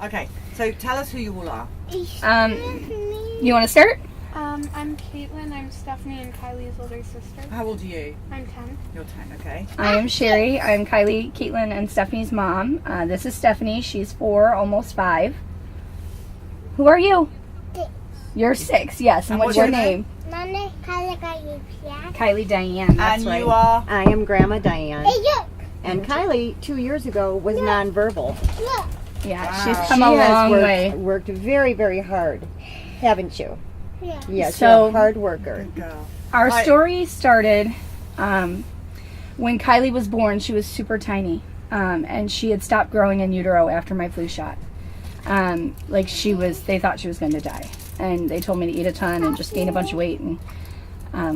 Okay, so tell us who you all are. You want to start? I'm Caitlin. I'm Stephanie and Kylie's older sister. How old are you? I'm 10. You're 10, okay. I am Sherry. I'm Kylie, Caitlin, and Stephanie's mom. This is Stephanie. She's 4, almost 5. Who are you? 6. You're 6, yes. And what's your name? My name is Kylie. Kylie Diane. That's And right. you are? I am Grandma Diane. Hey, look. And Kylie, 2 years ago, was nonverbal. Look. Yeah, Wow. she's come She a has long way. worked very, very hard, haven't you? Yeah. Yes, So- you're a hard worker. Good girl. Our Right. story started when Kylie was born. She was super tiny, and she had stopped growing in utero after my flu shot. They thought she was going to die, and they told me to eat a ton and just gain a bunch of weight. And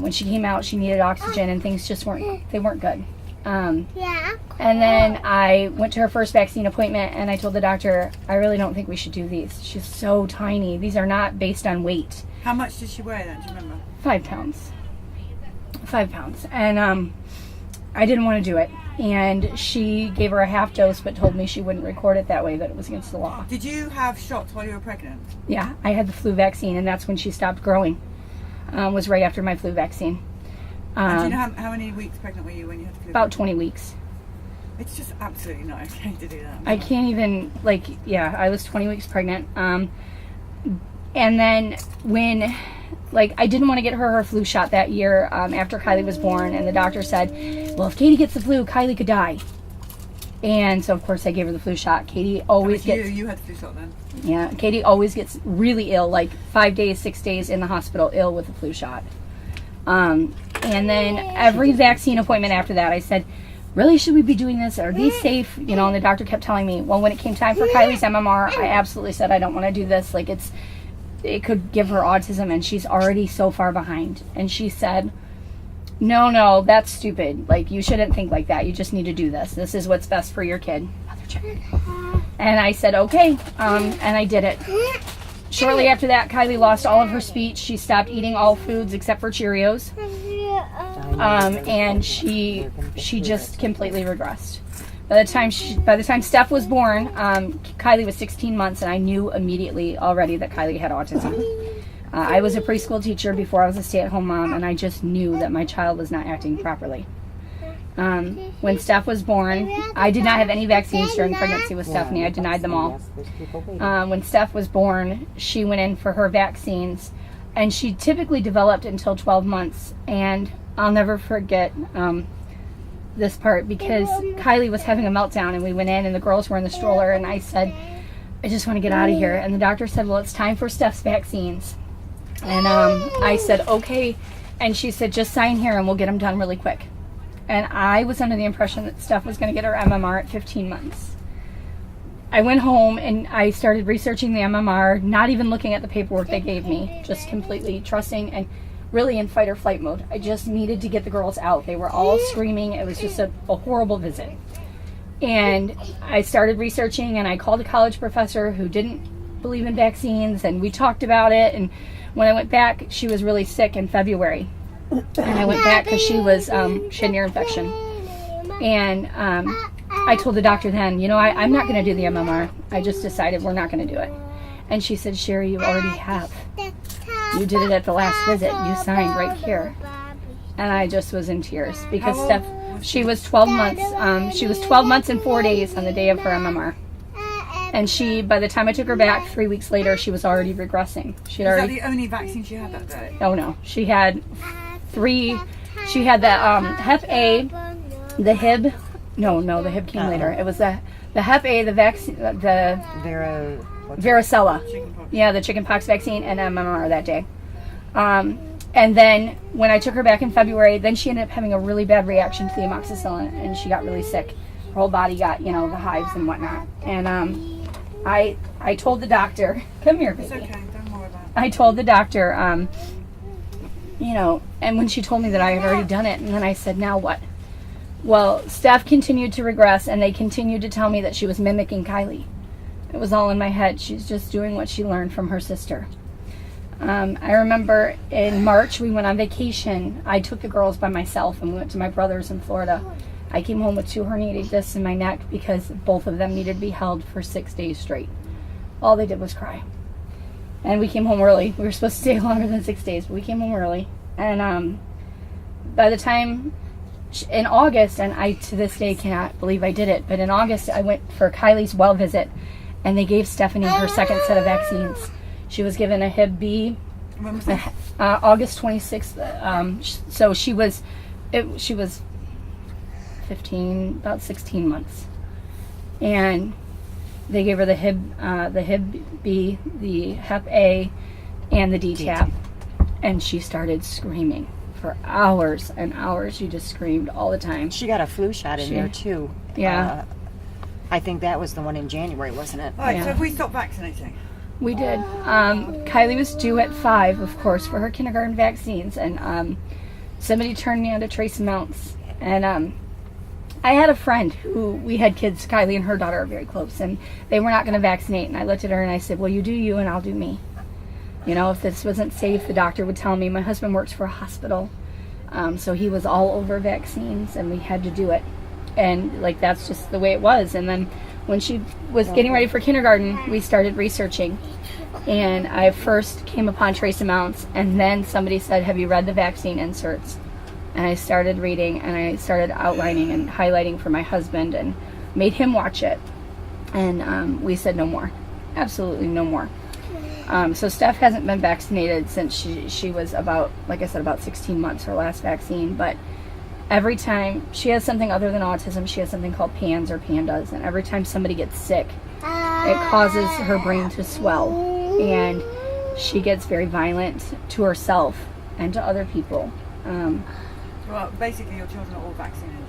when she came out, she needed oxygen, and things just weren't good. Yeah. And then I went to her first vaccine appointment, and I told the doctor, I really don't think we should do these. She's so tiny. These are not based on weight. How much did she weigh then? Do you remember? 5 pounds. 5 pounds. And I didn't want to do it. And she gave her a half dose, but told me she wouldn't record it that way, that it was against the law. Did you have shots while you were pregnant? Yeah, I had the flu vaccine, and that's when she stopped growing. Was right after my flu vaccine. And do you know how many weeks pregnant were you when you had the flu? About 20 weeks. It's just absolutely not okay to do that. I can't even, I was 20 weeks pregnant. And then when, I didn't want to get her flu shot that year after Kylie was born, and the doctor said, well, if Katie gets the flu, Kylie could die. And so, of course, I gave her the flu shot. Katie always gets... You had the flu shot then? Yeah, Katie always gets really ill, 5 days, 6 days in the hospital, ill with the flu shot. And then every vaccine appointment after that, I said, really, should we be doing this? Are these safe? And the doctor kept telling me, well, when it came time for Kylie's MMR, I absolutely said, I don't want to do this. It could give her autism, and she's already so far behind. And she said, no, that's stupid. You shouldn't think like that. You just need to do this. This is what's best for your kid. And I said, okay. And I did it. Shortly after that, Kylie lost all of her speech. She stopped eating all foods except for Cheerios. And she just completely regressed. By the time Steph was born, Kylie was 16 months, and I knew immediately already that Kylie had autism. I was a preschool teacher before I was a stay-at-home mom, and I just knew that my child was not acting properly. When Steph was born, I did not have any vaccines during pregnancy with Stephanie. I denied them all. When Steph was born, she went in for her vaccines, and she typically developed until 12 months. And I'll never forget this part, because Kylie was having a meltdown, and we went in, and the girls were in the stroller, and I said, I just want to get out of here. And the doctor said, well, it's time for Steph's vaccines. And I said, okay. And she said, just sign here and we'll get them done really quick. And I was under the impression that Steph was going to get her MMR at 15 months. I went home and I started researching the MMR, not even looking at the paperwork they gave me, just completely trusting and really in fight or flight mode. I just needed to get the girls out. They were all screaming. It was just a horrible visit. And I started researching, and I called a college professor who didn't believe in vaccines, and we talked about it. And when I went back, she was really sick in February. And I went back because she had ear infection. And I told the doctor then, I'm not going to do the MMR. I just decided we're not going to do it. And she said, Sherry, you already have. You did it at the last visit. You signed right here. And I just was in tears because Steph, she was 12 months. She was 12 months and 4 days on the day of her MMR. And by the time I took her back 3 weeks later, she was already regressing. Was that the only vaccine she had that day? Oh no, she had 3. She had the Hep A, the Hib. No, the Hib came later. It was the Hep A, the vaccine, the varicella. Chickenpox. Yeah, the chickenpox vaccine, and MMR that day. And then when I took her back in February, then she ended up having a really bad reaction to the amoxicillin, and she got really sick. Her whole body got, the hives and whatnot. And I told the doctor, come here, baby. It's okay, don't worry about it. I told the doctor, and when she told me that I had already done it, and then I said, now what? Well, Steph continued to regress, and they continued to tell me that she was mimicking Kylie. It was all in my head. She's just doing what she learned from her sister. I remember in March we went on vacation. I took the girls by myself and we went to my brother's in Florida. I came home with 2 herniated discs in my neck because both of them needed to be held for 6 days straight. all they did was cry. And we came home early. We were supposed to stay longer than 6 days, but we came home early. And by the time, in August, and I to this day cannot believe I did it, but in August I went for Kylie's well visit, and they gave Stephanie her second set of vaccines. She was given a Hib B, When was that? August 26th. So she was 15, about 16 months. And they gave her the Hib B, the Hep A, and the DTaP. And she started screaming for hours and hours. She just screamed all the time. She got a flu shot in there too. Yeah. I think that was the one in January, wasn't it? All right, Yeah. so have we stopped vaccinating? We did. Kylie was due at 5, of course, for her kindergarten vaccines. And somebody turned me on to Trace Mounts. And I had a friend who, we had kids, Kylie and her daughter are very close, and they were not going to vaccinate. And I looked at her and I said, well, you do you and I'll do me. You know, if this wasn't safe, the doctor would tell me. My husband works for a hospital, so he was all over vaccines, and we had to do it. And, like, that's just the way it was. And then when she was getting ready for kindergarten, we started researching. And I first came upon trace amounts, and then somebody said, have you read the vaccine inserts? And I started reading, and I started outlining and highlighting for my husband and made him watch it. And we said no more. Absolutely no more. So Steph hasn't been vaccinated since she was about, like I said, about 16 months, her last vaccine. But every time she has something other than autism, she has something called PANS or PANDAS. And every time somebody gets sick, it causes her brain to swell. And she gets very violent to herself and to other people. Well, basically your children are all vaccine injured.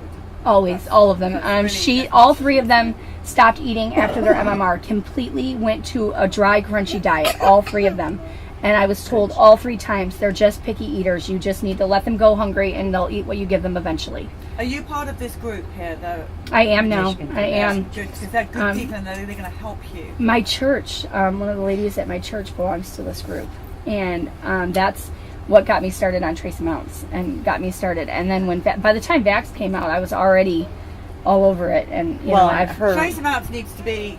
Always, all of them. really All 3 of them stopped eating after their MMR. Completely went to a dry, crunchy diet. All 3 of them. And I was told all 3 times, they're just picky eaters. You just need to let them go hungry, and they'll eat what you give them eventually. Are you part of this group here, though? I am now. I am. Good, because they're good people and they're going to help you. My church, one of the ladies at my church belongs to this group. And that's what got me started on trace amounts and got me started. And then by the time Vaxxed came out, I was already all over it. And you know, I've heard Trace amounts needs to be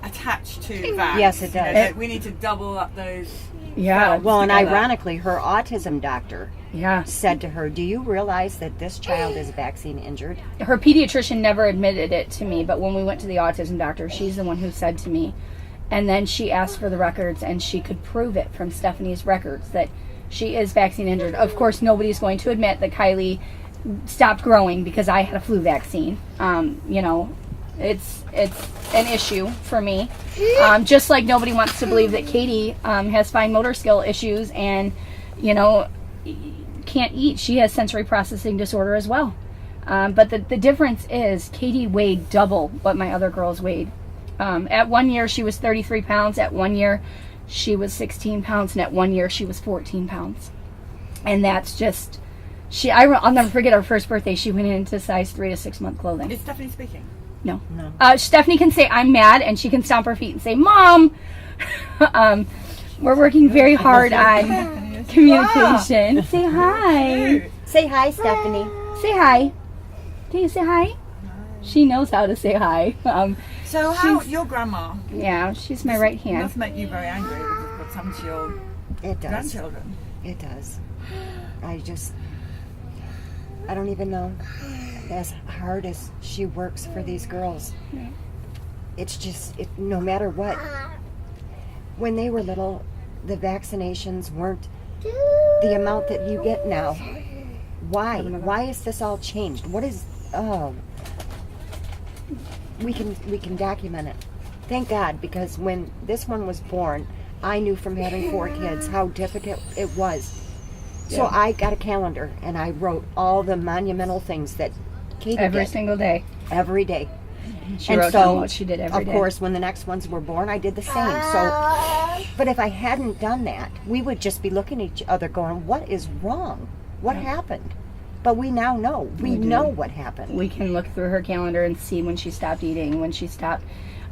attached to Vaxxed. Yes, it does. You know, we need to double up those. yeah, Well, and together. ironically, her autism doctor yeah. said to her, do you realize that this child is vaccine injured? Her pediatrician never admitted it to me, but when we went to the autism doctor, she's the one who said to me. And then she asked for the records, and she could prove it from Stephanie's records that she is vaccine injured. Of course, nobody's going to admit that Kylie stopped growing because I had a flu vaccine. You know, it's an issue for me. Just like nobody wants to believe that Katie has fine motor skill issues and, you know, can't eat. She has sensory processing disorder as well. But the difference is Katie weighed double what my other girls weighed. At 1 year, she was 33 pounds. At 1 year, she was 16 pounds. And at 1 year, she was 14 pounds. And that's just... I'll never forget her first birthday. She went into size 3 to 6 month clothing. Is Stephanie speaking? No. Stephanie can say, I'm mad, and she can stomp her feet and say, Mom! We're working very hard on communication. Say hi. Say hi, Stephanie. Say hi. Can you say hi? She knows how to say hi. So how, your grandma, Yeah, she's my right it hand. must make you very angry with what's happened to your It does. grandchildren. It does. I don't even know. As hard as she works for these girls, it's just, no matter what. When they were little, the vaccinations weren't the amount that you get now. Why? Why is this all changed? What is, we can document it. Thank God, because when this one was born, I knew from having 4 kids how difficult it was. So I got a calendar and I wrote all the monumental things that Katie Every did single day. every day. She And wrote so, down what she did every day. Of course, when the next ones were born, I did the same. So, but if I hadn't done that, we would just be looking at each other going, what is wrong? What happened? But we now know. We know what happened. We can look through her calendar and see when she stopped eating, when she stopped.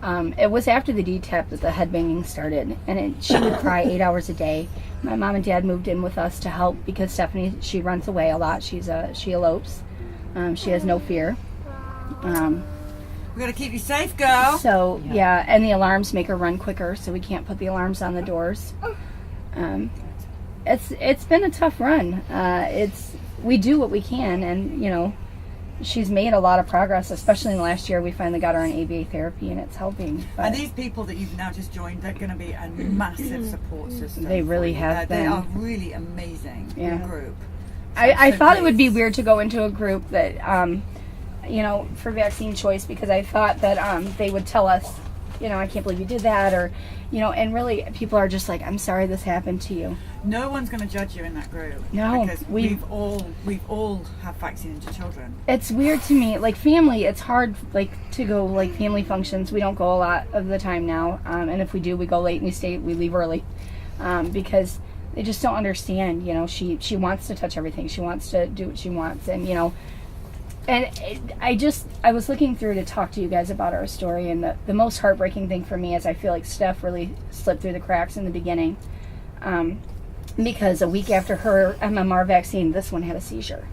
It was after the DTaP that the headbanging started, and she would cry 8 hours a day. My mom and dad moved in with us to help because Stephanie, she runs away a lot. She elopes. She has no fear. We're gonna keep you safe, girl. So yeah, and the alarms make her run quicker, so we can't put the alarms on the doors. It's been a tough run. We do what we can, and you know, she's made a lot of progress, especially in the last year. We finally got her on ABA therapy, and it's helping. But And these people that you've now just joined, they're going to be a massive support system. They really for you. have They been. are really amazing. Yeah. Your group. I So thought it would be pleased. weird to go into a group that, you know, for vaccine choice, because I thought that they would tell us, you know, I can't believe you did that, or, you know, and really people are just like, I'm sorry this happened to you. No one's going to judge you in that group. No, because we've all have vaccine into children. It's weird to me, like family, it's hard like to go like family functions. We don't go a lot of the time now, and if we do, we go late and we leave early, because they just don't understand, you know, she wants to touch everything, she wants to do what she wants, and you know, and I was looking through to talk to you guys about our story, and the most heartbreaking thing for me is I feel like Steph really slipped through the cracks in the beginning, because a week after her MMR vaccine, this one had a seizure,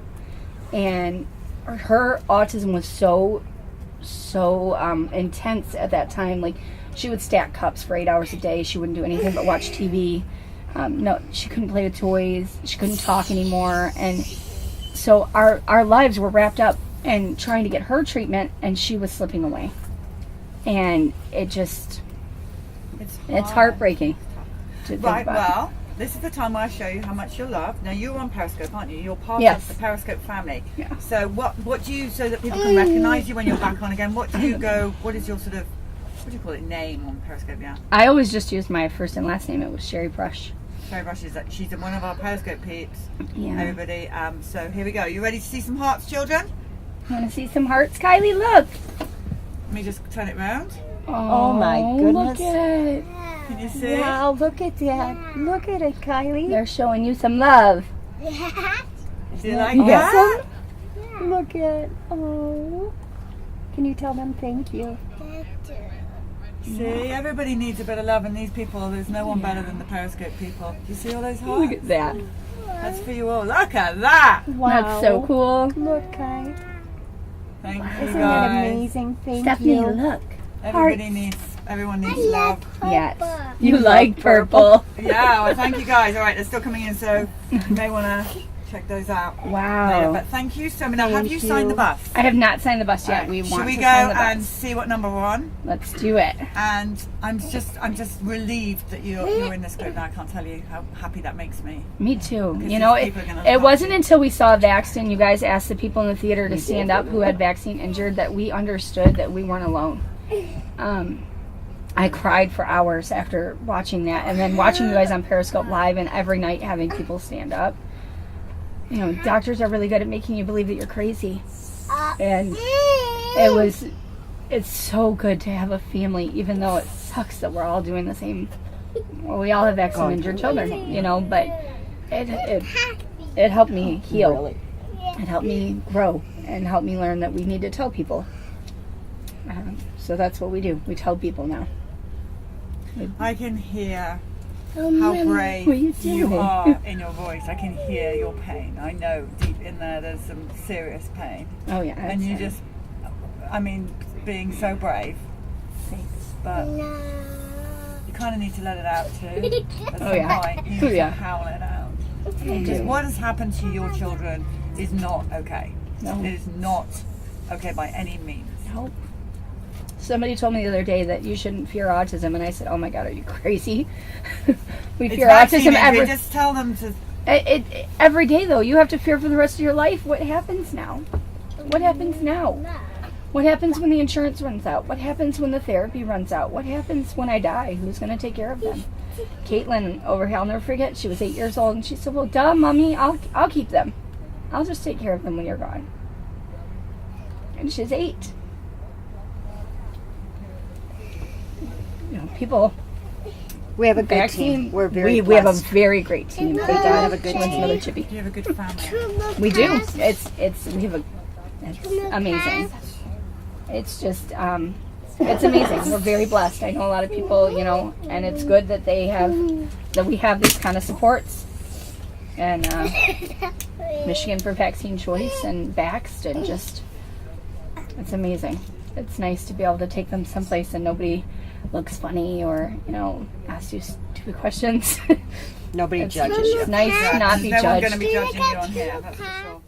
and her autism was so intense at that time. Like, she would stack cups for 8 hours a day. She wouldn't do anything but watch TV. No, she couldn't play with toys. She couldn't talk anymore, and so our lives were wrapped up in trying to get her treatment, and she was slipping away, and it's heartbreaking to think Right, about. well, this is the time where I show you how much you're loved. Now, you're on Periscope, aren't you? You're part Yes. of the Periscope family. Yeah. So what do you, so that people can recognise you when you're back on again, what do you go, what is your sort of, what do you call it, name on Periscope? Yeah. I always just used my first and last name. It was Sherry Brush. Sherry Brush is she's one of our Periscope peeps. Yeah. Everybody. So here we go. You ready to see some hearts, children? Want to see some hearts, Kylie? Look. Let me just turn it round. Oh, my goodness. Look at it. Can you see? Wow, look at that. Look at it, Kylie. They're showing you some love. Do you like Yes. that? Look at, oh. Can you tell them thank you? See, everybody needs a bit of love, and these people, there's no one better than the Periscope people. Do you see all those hearts? Look at that. That's for you all. Look at that! Wow. That's so cool. Look, Kai. Thank you, Isn't that guys. amazing? Thank Stephanie, you. look. Everyone needs love. Yes. You like purple. Yeah, well, thank you guys. All right, they're still coming in, so you may want to check those out later. Wow. But thank you so much. Now, have Thank you signed you. the bus? I have not signed the bus yet. Right. We Should want we to go sign the bus. and see what number we're on? Let's do it. And I'm just relieved that you're in this group now. I can't tell you how happy that makes me. Me too. Because You know, these it, people are gonna it love wasn't you. until we saw Vaxxed and you guys asked the people in the theater to stand up who had vaccine injured that we understood that we weren't alone. I cried for hours after watching that, and then watching you guys on Periscope Live and every night having people stand up. You know, doctors are really good at making you believe that you're crazy. And it's so good to have a family, even though it sucks that we're all doing the same. Well, we all have vaccine injured children, you know, but it helped me heal. Really. It helped me grow and helped me learn that we need to tell people. So that's what we do. We tell people now. I can hear Oh, how Mama, brave what are you you doing? are in your voice. I can hear your pain. I know deep in there's some serious pain. Oh yeah. And you just, I mean, being so brave. But you kind of need to let it out too. At some yeah. point, you need Oh, yeah. to howl it out. I Because do. what has happened to your children is not okay. No. It is not okay by any means. Nope. Somebody told me the other day that you shouldn't fear autism, and I said, "Oh my God, are you crazy? We It's fear vaccine autism injury. every Just tell them to. every day, though. You have to fear for the rest of your life. What happens now? What happens now? What happens when the insurance runs out? What happens when the therapy runs out? What happens when I die? Who's going to take care of them?" Caitlin over here, I'll never forget. She was 8 years old, and she said, "Well, duh, Mommy, I'll keep them. I'll just take care of them when you're gone." And she's 8. You know, people. We have a good Vaccine. team. We're very we have a blessed. very great team. Thank God. have a good She wants team. another chippy. You have a good family. We do. It's amazing. It's just it's amazing. We're very blessed. I know a lot of people, you know, and it's good that we have this kind of supports. And Michigan for Vaccine Choice and Vaxxed, and just it's amazing. it's nice to be able to take them someplace and nobody looks funny or, you know, asks you stupid questions. Nobody It's judges you. nice to not be No one's going judged. to be judging you on here, that's for sure.